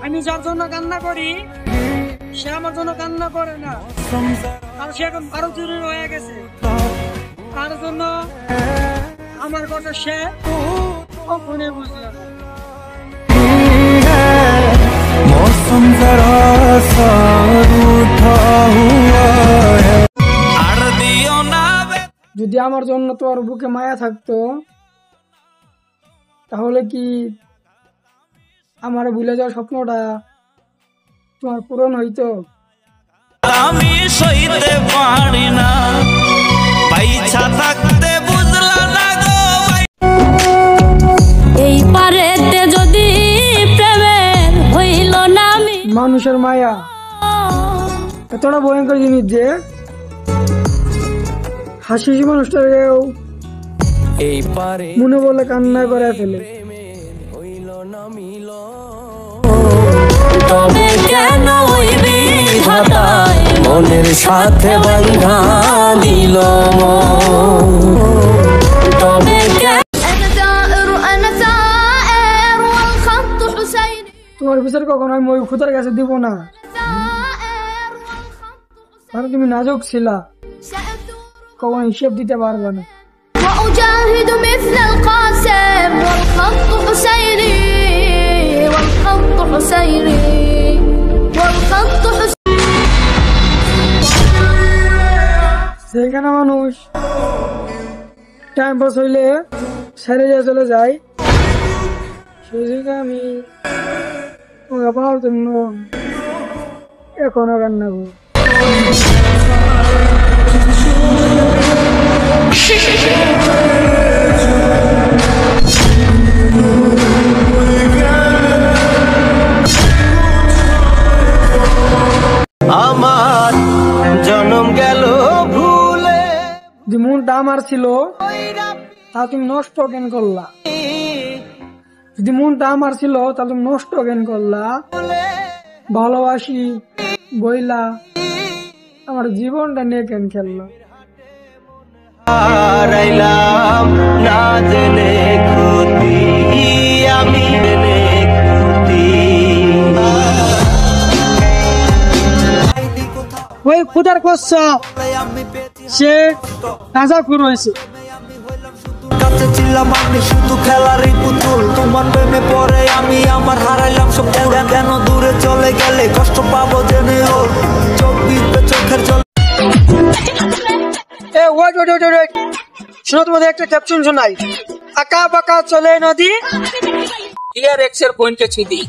আমি যার জন্য কান্না করি সে আমার জন্য কান্না করে না, আর সে এখন ভারতীয় হয়ে গেছে। তার জন্য আমার কথা সে কখনোই বুঝলো না। যদি আমার জন্য তোর বুকে মায়া থাকতো তাহলে কি আমার ভুলে যাওয়ার স্বপ্নটা তোমার পূরণ হইতো? আমি সইতে পারি না, বাইছা থাকতে বুঝলা না গো। এই পারেতে যদি প্রেমের হইল না আমি। মানুষের মায়া এতটা ভয়ঙ্কর জিনিস যে হাসি মানুষটাকেও এই পারে মনে বলে কান্না করে ফেলে। তবে কেন ওই বিধাতায় মনের সাথে বাঁধা দিল? তবে তোমার বিচার কখনো আমি ওই খুদার কাছে দিব না, কারণ তুমি নাজুক ছিলা, কখনো হিসেব দিতে পারবে না। وأجاهد مثل القاسم والخط حسيني والخط حسيني والخط حسيني। সেখানে মানুষ টাইম পাস হইলে ছেড়ে দিয়ে চলে যায়, সেই জায়গায় আমি তোমাকে পাওয়ার জন্য এখনো কান্না করি। আমার জন্ম গেল ভুলে, যে মনটা আমার ছিল তা তুমি নষ্ট কেন করলা? যদি মনটা আমার ছিল তা তুমি নষ্ট কেন করলা? ভালোবাসি বইলা আমার জীবনটা নিয়ে কেন খেললো? হারাইলাম না জেনে ক্ষতি, আমি জেনে ক্ষতি। ওই খুদার কষ্ট সে কাজা খুর হয়েছে। কাছে ছিলাম আমি শুধু খেলারই পুতুল, তোমার প্রেমে পরে আমি আমার হারাইলাম সব। কেন দূরে চলে গেলে কষ্ট পাবো জেনে ওর চোখ দিতে চোখের জল। শোনো, তোমাদের একটা ক্যাপশন শোনাই। আঁকা বাঁকা চলে নদী, ইয়ার এক্সের বোনকে ছিদি।